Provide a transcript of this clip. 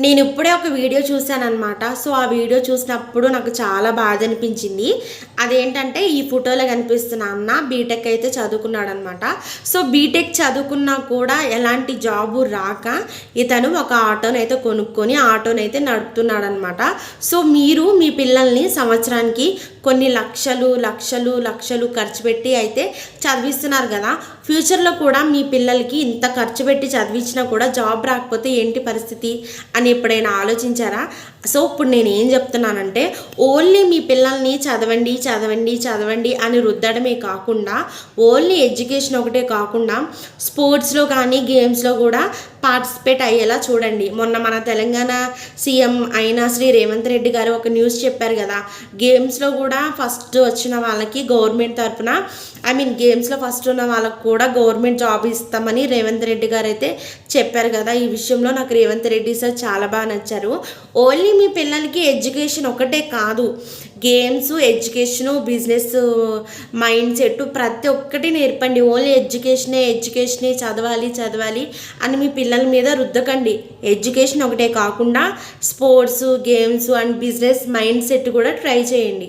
నేను ఇప్పుడే ఒక వీడియో చూశాననమాట. సో, ఆ వీడియో చూసినప్పుడు నాకు చాలా బాధ అనిపించింది. అదేంటంటే ఈ ఫోటోలో కనిపిస్తున్న అన్న బీటెక్ అయితే చదువుకున్నాడనమాట. సో, బీటెక్ చదువుకున్నా కూడా ఎలాంటి జాబు రాక ఇతను ఒక ఆటోనైతే కొనుక్కొని ఆటోనైతే నడుపుతున్నాడనమాట. సో, మీరు మీ పిల్లల్ని సంవత్సరానికి కొన్ని లక్షలు ఖర్చు పెట్టి అయితే చదివిస్తున్నారు కదా. ఫ్యూచర్లో కూడా మీ పిల్లలకి ఇంత ఖర్చు పెట్టి చదివించినా కూడా జాబ్ రాకపోతే ఏంటి పరిస్థితి అని ఎప్పుడైనా ఆలోచించారా? సో ఇప్పుడు నేను ఏం చెప్తున్నానంటే, ఓన్లీ మీ పిల్లల్ని చదవండి అని రుద్దడమే కాకుండా, ఓన్లీ ఎడ్యుకేషన్ ఒకటే కాకుండా స్పోర్ట్స్లో కానీ గేమ్స్లో కూడా పార్టిసిపేట్ అయ్యేలా చూడండి. మొన్న మన తెలంగాణ సీఎం అయిన శ్రీ రేవంత్ రెడ్డి గారు ఒక న్యూస్ చెప్పారు కదా, గేమ్స్లో కూడా ఫస్ట్ వచ్చిన వాళ్ళకి గవర్నమెంట్ తరఫున గేమ్స్లో ఫస్ట్ ఉన్న వాళ్ళకు కూడా గవర్నమెంట్ జాబ్ ఇస్తామని రేవంత్ రెడ్డి గారు అయితే చెప్పారు కదా. ఈ విషయంలో నాకు రేవంత్ రెడ్డి సార్ చాలా బాగా నచ్చారు. ఓన్లీ మీ పిల్లలకి ఎడ్యుకేషన్ ఒకటే కాదు, games, education, business mind set ప్రతి ఒక్కటి నేర్పండి. ఓన్లీ ఎడ్యుకేషనే చదవాలి అని మీ పిల్లల మీద రుద్దకండి. ఎడ్యుకేషన్ ఒకటే కాకుండా sports, games and business mind set కూడా ట్రై చేయండి.